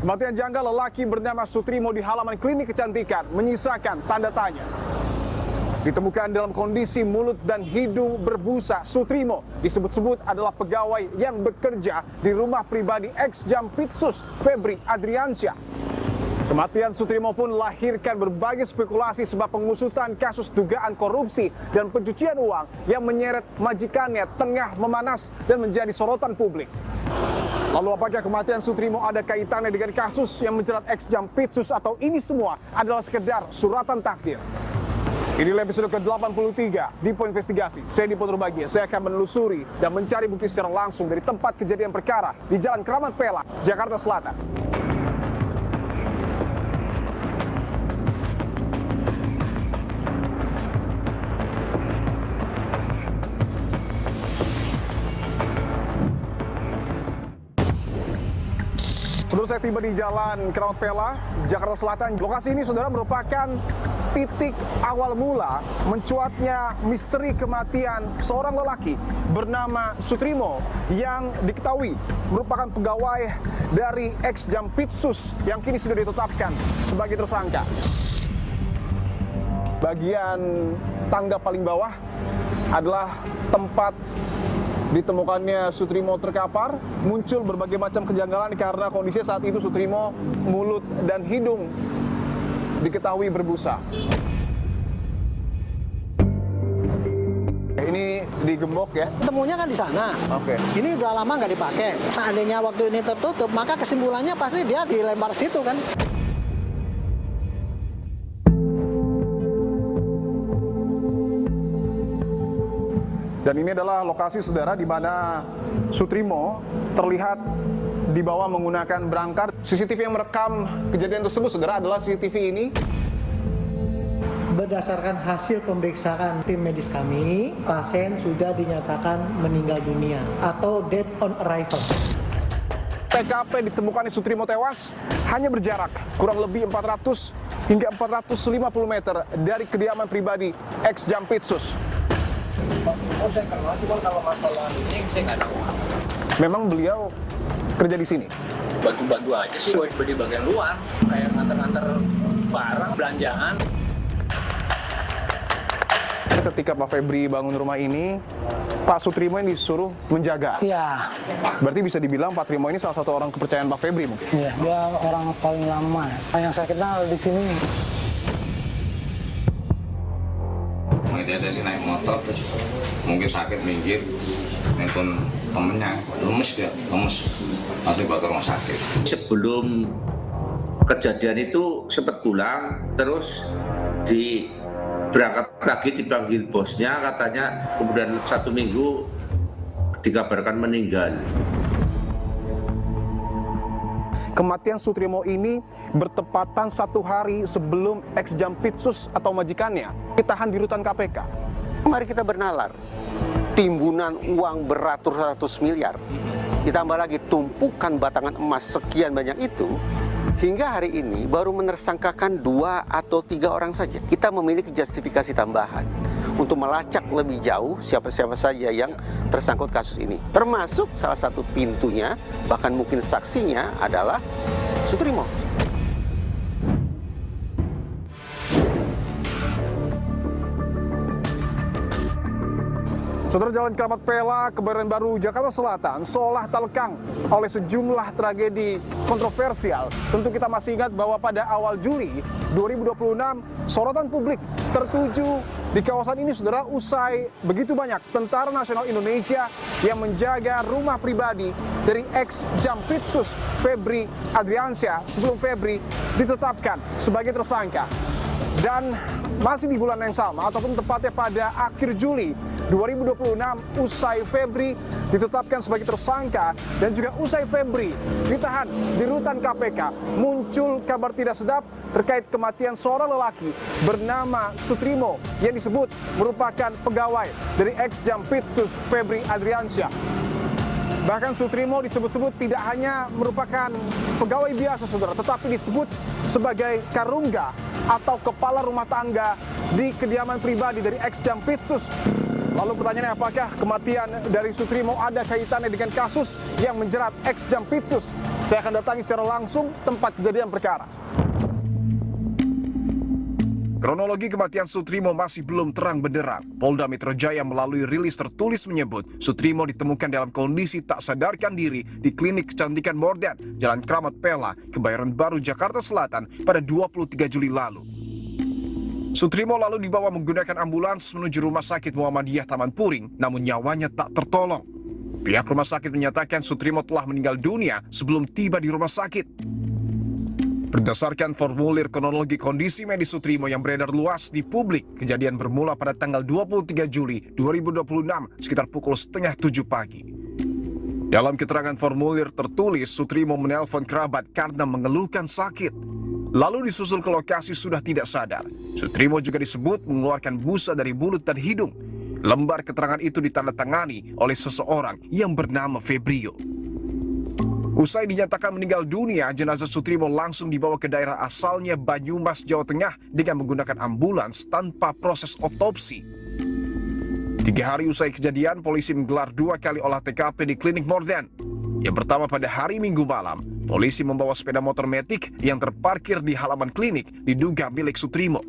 Kematian janggal lelaki bernama Sutrimo di halaman klinik kecantikan menyisakan tanda tanya. Ditemukan dalam kondisi mulut dan hidung berbusa, Sutrimo disebut-sebut adalah pegawai yang bekerja di rumah pribadi ex-Jampitsus Febri Adriansyah. Kematian Sutrimo pun lahirkan berbagai spekulasi sebab pengusutan kasus dugaan korupsi dan pencucian uang yang menyeret majikannya tengah memanas dan menjadi sorotan publik. Lalu apakah kematian Sutrimo ada kaitannya dengan kasus yang menjerat ex-Jampitsus atau ini semua adalah sekedar suratan takdir? Inilah episode ke-83 di Poin Investigasi. Saya Dipo Nurbagia. Saya akan menelusuri dan mencari bukti secara langsung dari tempat kejadian perkara di Jalan Kramat Pela, Jakarta Selatan. Saudara, saya tiba di Jalan Kramat Pela, Jakarta Selatan. Lokasi ini, saudara, merupakan titik awal mula mencuatnya misteri kematian seorang lelaki bernama Sutrimo yang diketahui merupakan pegawai dari ex-Jampitsus yang kini sudah ditetapkan sebagai tersangka. Bagian tangga paling bawah adalah tempat ditemukannya Sutrimo terkapar. Muncul berbagai macam kejanggalan karena kondisinya saat itu Sutrimo mulut dan hidung diketahui berbusa. Ini digembok ya? Temunya kan di sana. Oke. Ini udah lama nggak dipakai. Seandainya waktu ini tertutup, maka kesimpulannya pasti dia dilempar situ kan. Dan ini adalah lokasi, saudara, di mana Sutrimo terlihat dibawa menggunakan berangkar. CCTV yang merekam kejadian tersebut, saudara, adalah CCTV ini. Berdasarkan hasil pemeriksaan tim medis kami, pasien sudah dinyatakan meninggal dunia atau dead on arrival. TKP ditemukan Sutrimo tewas hanya berjarak kurang lebih 400 hingga 450 meter dari kediaman pribadi ex-Jampitsus. Oh, saya kenal, cuma kalau masalah ini saya nggak tahu. Memang beliau kerja di sini? Bantu-bantu aja sih, buat di bagian luar, kayak nganter-nganter barang, belanjaan. Ketika Pak Febri bangun rumah ini, Pak Sutrimo yang disuruh menjaga. Iya. Berarti bisa dibilang Pak Sutrimo ini salah satu orang kepercayaan Pak Febri mungkin? Iya, dia orang paling lama yang saya kenal di sini. Dia tadi naik motor terus mungkin sakit minggir, nelpon temennya, lemes dia, lemes, masih bawa ke rumah sakit. Sebelum kejadian itu sempat pulang, terus berangkat lagi dipanggil bosnya, katanya kemudian 1 minggu dikabarkan meninggal. Kematian Sutrimo ini bertepatan 1 hari sebelum ex-Jampitsus atau majikannya ditahan di rutan KPK. Mari kita bernalar. Timbunan uang beratus-ratus miliar, ditambah lagi tumpukan batangan emas sekian banyak itu, hingga hari ini baru menersangkakan 2 atau 3 orang saja. Kita memiliki justifikasi tambahan untuk melacak lebih jauh siapa-siapa saja yang tersangkut kasus ini. Termasuk salah satu pintunya, bahkan mungkin saksinya adalah Sutrimo. Saudara, Jalan Kramat Pela, Kebayoran Baru, Jakarta Selatan seolah tak lekang oleh sejumlah tragedi kontroversial. Tentu kita masih ingat bahwa pada awal Juli 2026 sorotan publik tertuju di kawasan ini, saudara, usai begitu banyak Tentara Nasional Indonesia yang menjaga rumah pribadi dari ex-Jampitsus Febri Adriansyah sebelum Febri ditetapkan sebagai tersangka. Dan masih di bulan yang sama ataupun tepatnya pada akhir Juli 2026, usai Febri ditetapkan sebagai tersangka dan juga usai Febri ditahan di rutan KPK, muncul kabar tidak sedap terkait kematian seorang lelaki bernama Sutrimo yang disebut merupakan pegawai dari ex-Jampitsus Febri Adriansyah. Bahkan Sutrimo disebut-sebut tidak hanya merupakan pegawai biasa, saudara, tetapi disebut sebagai karungga atau kepala rumah tangga di kediaman pribadi dari ex-Jampitsus Lalu pertanyaannya, apakah kematian dari Sutrimo ada kaitannya dengan kasus yang menjerat ex Jampitsus? Saya akan datangi secara langsung tempat kejadian perkara. Kronologi kematian Sutrimo masih belum terang benderang. Polda Metro Jaya melalui rilis tertulis menyebut Sutrimo ditemukan dalam kondisi tak sadarkan diri di klinik kecantikan Morden, Jalan Kramat Pela, Kebayoran Baru, Jakarta Selatan pada 23 Juli lalu. Sutrimo lalu dibawa menggunakan ambulans menuju Rumah Sakit Muhammadiyah Taman Puring, namun nyawanya tak tertolong. Pihak rumah sakit menyatakan Sutrimo telah meninggal dunia sebelum tiba di rumah sakit. Berdasarkan formulir kronologi kondisi medis Sutrimo yang beredar luas di publik, kejadian bermula pada tanggal 23 Juli 2026 sekitar pukul 6:30 pagi. Dalam keterangan formulir tertulis, Sutrimo menelpon kerabat karena mengeluhkan sakit. Lalu disusul ke lokasi sudah tidak sadar. Sutrimo juga disebut mengeluarkan busa dari mulut dan hidung. Lembar keterangan itu ditandatangani oleh seseorang yang bernama Febrio. Usai dinyatakan meninggal dunia, jenazah Sutrimo langsung dibawa ke daerah asalnya Banyumas, Jawa Tengah dengan menggunakan ambulans tanpa proses otopsi. 3 hari usai kejadian, polisi menggelar 2 kali olah TKP di klinik Morden. Yang pertama pada hari Minggu malam, polisi membawa sepeda motor metik yang terparkir di halaman klinik diduga milik Sutrimo.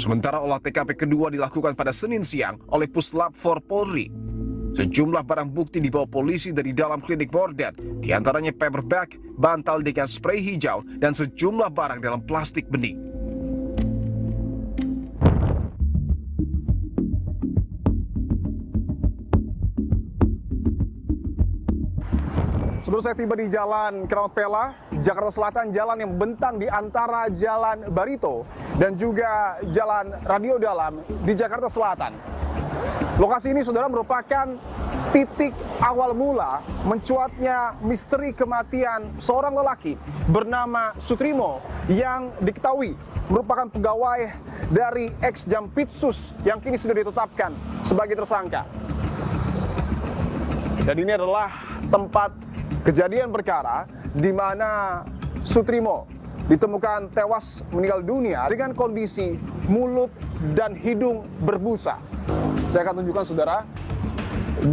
Sementara olah TKP kedua dilakukan pada Senin siang oleh Puslap 4 Polri. Sejumlah barang bukti dibawa polisi dari dalam klinik Morden, diantaranya paper bag, bantal dengan spray hijau, dan sejumlah barang dalam plastik bening. Sebelum saya tiba di Jalan Kramat Pela, Jakarta Selatan, jalan yang membentang di antara Jalan Barito dan juga Jalan Radio Dalam di Jakarta Selatan. Lokasi ini, saudara, merupakan titik awal mula mencuatnya misteri kematian seorang lelaki bernama Sutrimo yang diketahui merupakan pegawai dari ex Jampitsus yang kini sudah ditetapkan sebagai tersangka. Dan ini adalah tempat kejadian perkara di mana Sutrimo ditemukan tewas meninggal dunia dengan kondisi mulut dan hidung berbusa. Saya akan tunjukkan, saudara,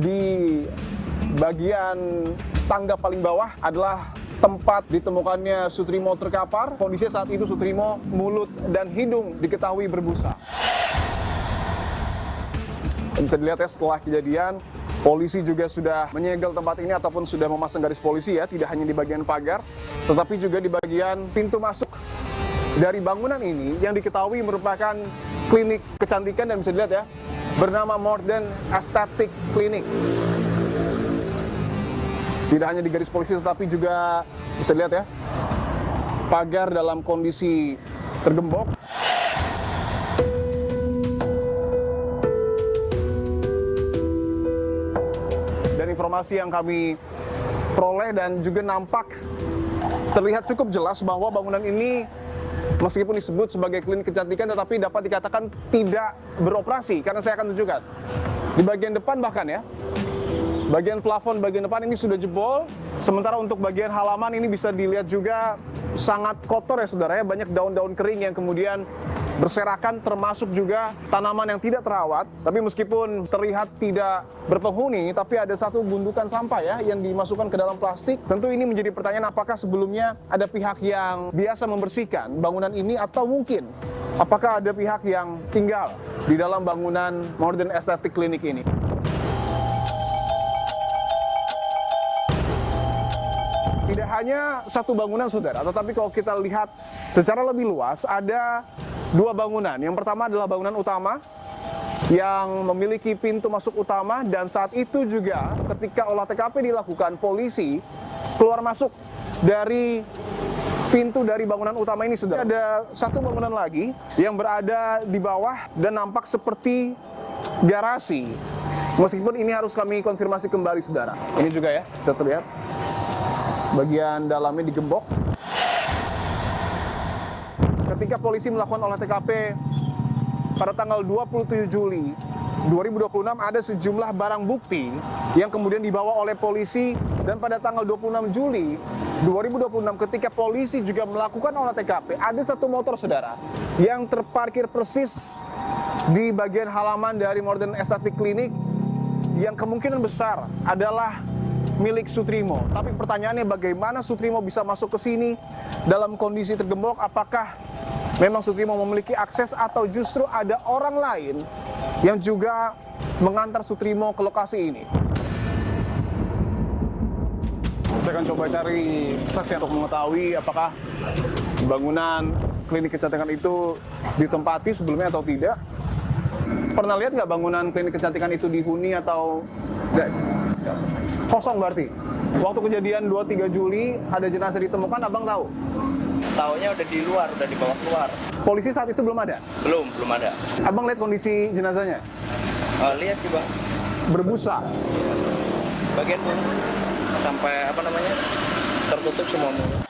di bagian tangga paling bawah adalah tempat ditemukannya Sutrimo terkapar. Kondisinya saat itu Sutrimo mulut dan hidung diketahui berbusa. Dan bisa dilihat ya, setelah kejadian, polisi juga sudah menyegel tempat ini ataupun sudah memasang garis polisi ya, tidak hanya di bagian pagar, tetapi juga di bagian pintu masuk dari bangunan ini yang diketahui merupakan klinik kecantikan dan bisa dilihat ya, bernama Morden Aesthetic Clinic. Tidak hanya di garis polisi tetapi juga bisa dilihat ya, pagar dalam kondisi tergembok. Dan informasi yang kami peroleh dan juga nampak terlihat cukup jelas bahwa bangunan ini meskipun disebut sebagai klinik kecantikan tetapi dapat dikatakan tidak beroperasi, karena saya akan tunjukkan. Di bagian depan bahkan ya, bagian plafon bagian depan ini sudah jebol, sementara untuk bagian halaman ini bisa dilihat juga sangat kotor ya saudara ya, banyak daun-daun kering yang kemudian berserakan, termasuk juga tanaman yang tidak terawat. Tapi meskipun terlihat tidak berpenghuni, tapi ada satu gundukan sampah ya yang dimasukkan ke dalam plastik. Tentu ini menjadi pertanyaan, apakah sebelumnya ada pihak yang biasa membersihkan bangunan ini, atau mungkin apakah ada pihak yang tinggal di dalam bangunan Morden Aesthetic Clinic ini. Tidak hanya satu bangunan saudara, tetapi kalau kita lihat secara lebih luas ada 2 bangunan. Yang pertama adalah bangunan utama yang memiliki pintu masuk utama, dan saat itu juga ketika olah TKP dilakukan, polisi keluar masuk dari pintu dari bangunan utama ini saudara. Ada satu bangunan lagi yang berada di bawah dan nampak seperti garasi. Meskipun ini harus kami konfirmasi kembali saudara. Ini juga ya, bisa terlihat bagian dalamnya digembok. Ketika polisi melakukan olah TKP pada tanggal 27 Juli 2026 ada sejumlah barang bukti yang kemudian dibawa oleh polisi, dan pada tanggal 26 Juli 2026 ketika polisi juga melakukan olah TKP ada satu motor saudara yang terparkir persis di bagian halaman dari Modern Aesthetic Clinic yang kemungkinan besar adalah milik Sutrimo. Tapi pertanyaannya bagaimana Sutrimo bisa masuk ke sini dalam kondisi tergembok? Apakah memang Sutrimo memiliki akses atau justru ada orang lain yang juga mengantar Sutrimo ke lokasi ini? Saya akan coba cari saksi untuk mengetahui apakah bangunan klinik kecantikan itu ditempati sebelumnya atau tidak. Pernah lihat nggak bangunan klinik kecantikan itu dihuni atau nggak? Kosong berarti. Waktu kejadian 23 Juli ada jenazah ditemukan, abang tahu? Taunya udah di luar, udah dibawa keluar. Polisi saat itu belum ada? Belum ada. Abang lihat kondisi jenazahnya? Lihat sih bang, Berbusa. bagian mulut sampai tertutup semua mulut.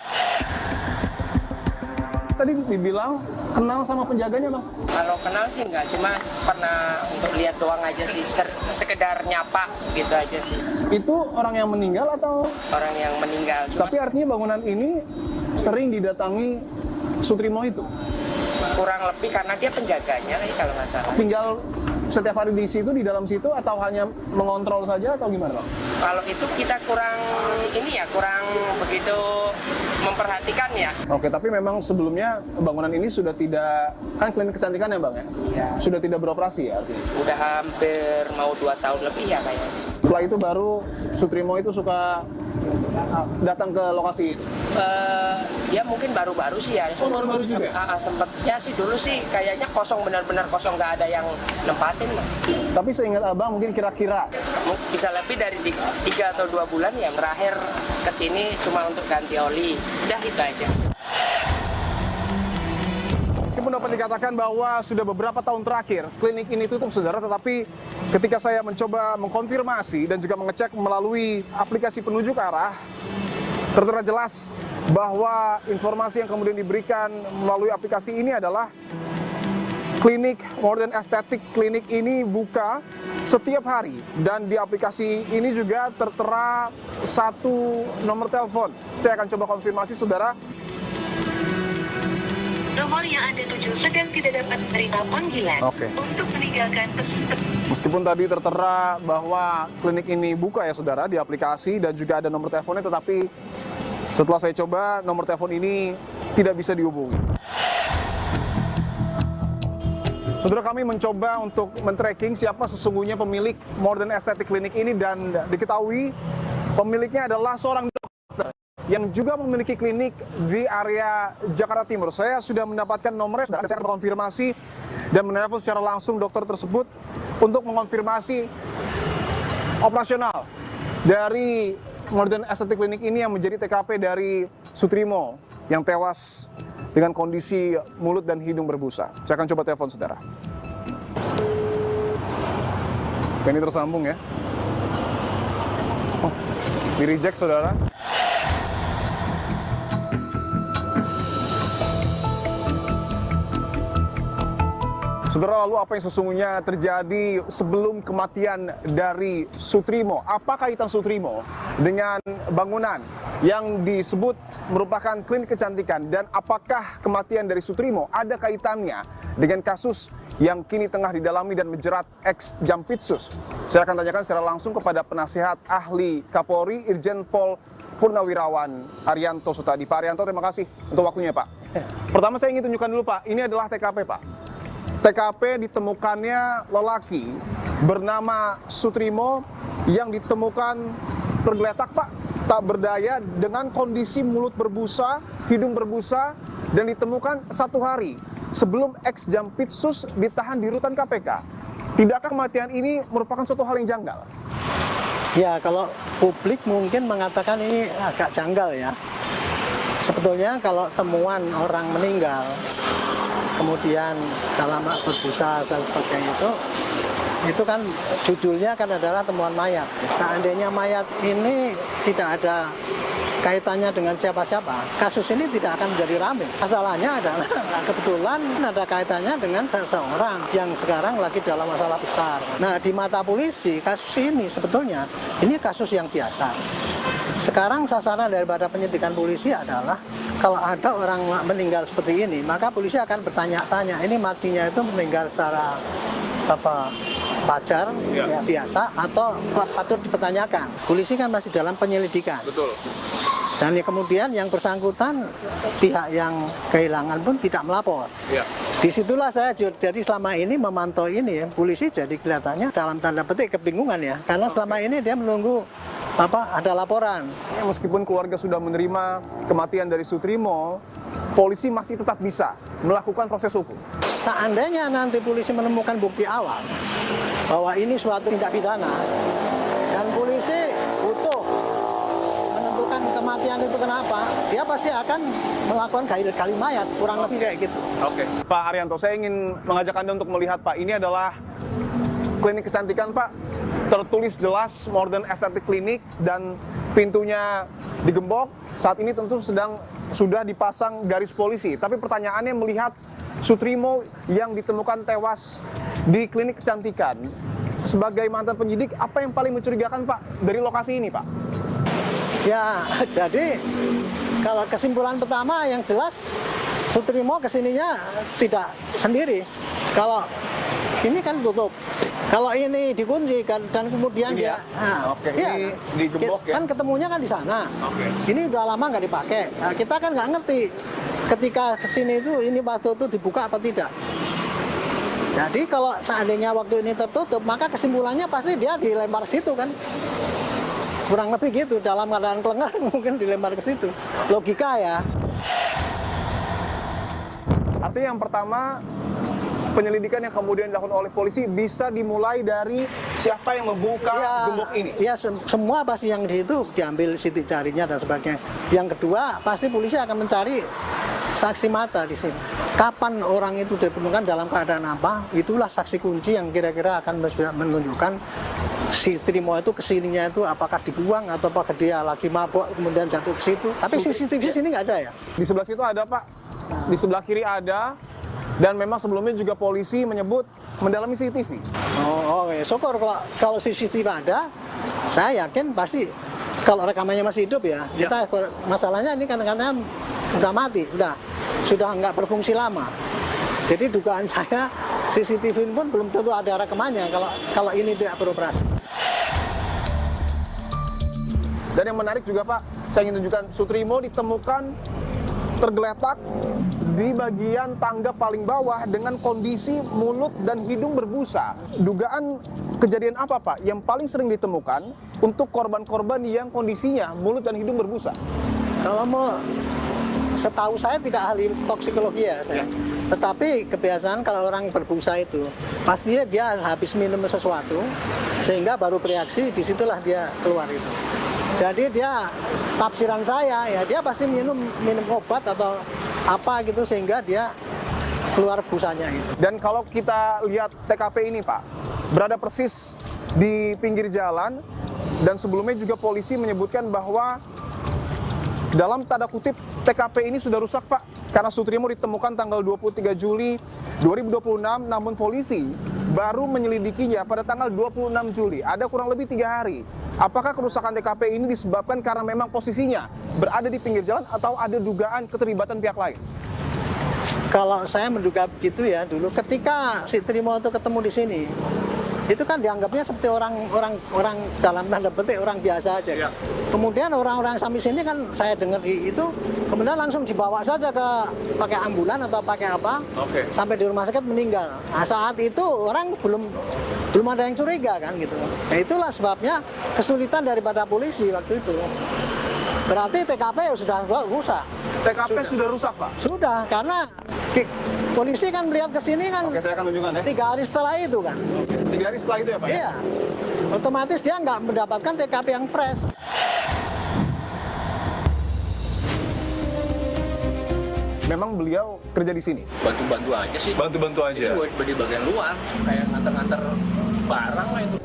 Tadi dibilang kenal sama penjaganya, bang? Kalau kenal sih enggak, cuma pernah untuk lihat doang aja sih, sekedar nyapa gitu aja sih. Itu orang yang meninggal atau? Orang yang meninggal. Cuma Tapi artinya bangunan ini sering didatangi Sutrimo itu? kurang lebih karena dia penjaganya kalau nggak salah. Tinggal setiap hari di situ, di dalam situ, atau hanya mengontrol saja atau gimana, bang? Kalau itu kita kurang begitu memperhatikan ya. Oke, tapi memang sebelumnya bangunan ini sudah tidak, kan klinik kecantikan ya bang ya? Ya. Sudah tidak beroperasi ya artinya? Udah hampir mau 2 tahun lebih ya kayaknya. Setelah itu baru Sutrimo itu suka datang ke lokasi itu? Ya mungkin baru-baru sih ya. Oh, baru-baru juga? Sempet ya sih dulu sih kayaknya kosong, benar-benar kosong, nggak ada yang nempatin mas. Tapi seingat abang mungkin kira-kira Bisa lebih dari 3 atau 2 bulan ya. Terakhir kesini cuma untuk ganti oli. Udah itu aja. meskipun dapat dikatakan bahwa sudah beberapa tahun terakhir klinik ini tutup, saudara, tetapi ketika saya mencoba mengkonfirmasi dan juga mengecek melalui aplikasi penunjuk arah, tertera jelas bahwa informasi yang kemudian diberikan melalui aplikasi ini adalah klinik Modern Aesthetic Clinic ini buka setiap hari, dan di aplikasi ini juga tertera satu nomor telepon. Saya akan coba konfirmasi, saudara. Nomor yang Anda tuju sedang tidak dapat menerima panggilan. Oke. Untuk meninggalkan pesan. Meskipun tadi tertera bahwa klinik ini buka ya saudara di aplikasi dan juga ada nomor teleponnya, tetapi setelah saya coba nomor telepon ini tidak bisa dihubungi. Saudara, kami mencoba untuk men-tracking siapa sesungguhnya pemilik Modern Aesthetic Clinic ini, dan diketahui pemiliknya adalah seorang dokter yang juga memiliki klinik di area Jakarta Timur. Saya sudah mendapatkan nomornya, saudara. Saya akan konfirmasi dan menelpon secara langsung dokter tersebut untuk mengonfirmasi operasional dari Modern Aesthetic Clinic ini yang menjadi TKP dari Sutrimo yang tewas dengan kondisi mulut dan hidung berbusa. Saya akan coba telepon, saudara. Ini tersambung ya. Oh, di reject, saudara. Saudara, lalu apa yang sesungguhnya terjadi sebelum kematian dari Sutrimo? Apa kaitan Sutrimo dengan bangunan yang disebut merupakan klinik kecantikan? Dan apakah kematian dari Sutrimo ada kaitannya dengan kasus yang kini tengah didalami dan menjerat ex-Jampitsus? Saya akan tanyakan secara langsung kepada penasihat ahli Kapolri, Irjen Pol Purnawirawan Arianto Sutadi. Pak Arianto, terima kasih untuk waktunya, Pak. Pertama saya ingin tunjukkan dulu, Pak. Ini adalah TKP, Pak. TKP ditemukannya lelaki bernama Sutrimo yang ditemukan tergeletak, Pak, tak berdaya dengan kondisi mulut berbusa, hidung berbusa, dan ditemukan 1 hari sebelum ex-Jampitsus ditahan di rutan KPK. Tidakkah kematian ini merupakan suatu hal yang janggal? Ya, kalau publik mungkin mengatakan ini agak janggal ya. Sebetulnya kalau temuan orang meninggal kemudian dalam berbusa dan sebagainya itu kan judulnya kan adalah temuan mayat. Seandainya mayat ini tidak ada kaitannya dengan siapa-siapa, kasus ini tidak akan menjadi ramai. Masalahnya adalah kebetulan ada kaitannya dengan seseorang yang sekarang lagi dalam masalah besar. Nah, di mata polisi kasus ini sebetulnya ini kasus yang biasa. Sekarang sasaran daripada penyidikan polisi adalah kalau ada orang meninggal seperti ini, maka polisi akan bertanya-tanya, ini matinya itu meninggal secara wajar, ya, biasa, atau patut dipertanyakan. Polisi kan masih dalam penyelidikan. Betul. Dan kemudian yang bersangkutan, pihak yang kehilangan pun tidak melapor. Ya. Disitulah saya jadi selama ini memantau ini, polisi jadi kelihatannya dalam tanda petik kebingungan ya, karena selama ini dia menunggu ada laporan. Meskipun keluarga sudah menerima kematian dari Sutrimo, polisi masih tetap bisa melakukan proses hukum. Seandainya nanti polisi menemukan bukti awal bahwa ini suatu tindak pidana dan polisi butuh menentukan kematian itu kenapa, dia pasti akan melakukan gali mayat, kurang lebih kayak gitu. Oke. Pak Arianto, saya ingin mengajak Anda untuk melihat, Pak. Ini adalah klinik kecantikan, Pak. Tertulis jelas Modern Aesthetic Clinic dan pintunya digembok. Saat ini tentu sudah dipasang garis polisi. Tapi pertanyaannya melihat Sutrimo yang ditemukan tewas di klinik kecantikan. Sebagai mantan penyidik, apa yang paling mencurigakan, Pak, dari lokasi ini, Pak? Ya, jadi kalau kesimpulan pertama yang jelas Sutrimo kesininya tidak sendiri. Kalau ini kan tutup. Kalau ini dikunci kan, dan kemudian ini dia, ini digembok ya. Kan ketemunya kan di sana. Oke. Ini udah lama nggak dipakai. Nah, kita kan nggak ngerti ketika kesini itu ini waktu itu dibuka apa tidak. Jadi kalau seandainya waktu ini tertutup, maka kesimpulannya pasti dia dilempar situ kan. Kurang lebih gitu, dalam keadaan kelengar mungkin dilempar ke situ. Logika ya. Artinya yang pertama, penyelidikan yang kemudian dilakukan oleh polisi bisa dimulai dari siapa yang membuka gembok ini. Ya, semua pasti yang di situ diambil sidik jarinya dan sebagainya. Yang kedua, pasti polisi akan mencari saksi mata di sini. Kapan orang itu ditemukan dalam keadaan apa? Itulah saksi kunci yang kira-kira akan menunjukkan si Trimo itu kesininya itu apakah dibuang atau apakah dia lagi mabuk kemudian jatuh ke situ. Tapi CCTV sini nggak ada ya? Di sebelah situ ada, Pak. Di sebelah kiri ada. Dan memang sebelumnya juga polisi menyebut mendalami CCTV. Oh, ya. Syukur kalau CCTV ada, saya yakin pasti kalau rekamannya masih hidup ya. Kita masalahnya ini kadang-kadang udah mati, sudah nggak berfungsi lama. Jadi dugaan saya CCTV pun belum tentu ada rekamannya kalau ini tidak beroperasi. Dan yang menarik juga, Pak, saya ingin tunjukkan Sutrimo ditemukan tergeletak di bagian tangga paling bawah dengan kondisi mulut dan hidung berbusa. Dugaan kejadian apa, Pak, yang paling sering ditemukan untuk korban-korban yang kondisinya mulut dan hidung berbusa? Kalau mau, setahu saya tidak ahli toksikologi ya. Tetapi kebiasaan kalau orang berbusa itu, pastinya dia habis minum sesuatu, sehingga baru bereaksi, disitulah dia keluar itu. Jadi dia, tafsiran saya, ya dia pasti minum obat atau apa gitu sehingga dia keluar busanya itu. Dan kalau kita lihat TKP ini, Pak, berada persis di pinggir jalan dan sebelumnya juga polisi menyebutkan bahwa dalam tanda kutip TKP ini sudah rusak, Pak, karena Sutrimo ditemukan tanggal 23 Juli 2026, namun polisi baru menyelidikinya pada tanggal 26 Juli. Ada kurang lebih 3 hari. Apakah kerusakan TKP ini disebabkan karena memang posisinya berada di pinggir jalan atau ada dugaan keterlibatan pihak lain? Kalau saya menduga begitu ya dulu, ketika si Trimo itu ketemu di sini, itu kan dianggapnya seperti orang dalam tanda petik orang biasa aja. Ya. Kemudian orang-orang sampai sini kan saya dengar itu, kemudian langsung dibawa saja ke pakai ambulan atau pakai apa, sampai di rumah sakit meninggal. Nah, saat itu orang belum ada yang curiga kan gitu. Nah, itulah sebabnya kesulitan daripada polisi waktu itu. Berarti TKP sudah rusak. TKP sudah rusak, Pak? Sudah, karena polisi kan melihat ke sini kan. Oke, saya akan tunjukkan ya. 3 hari setelah itu kan. 3 hari setelah itu ya, Pak? Iya. Otomatis dia nggak mendapatkan TKP yang fresh. Memang beliau kerja di sini? Bantu-bantu aja sih. Bantu-bantu aja? Itu di bagian luar, kayak nganter-nganter barang lah itu.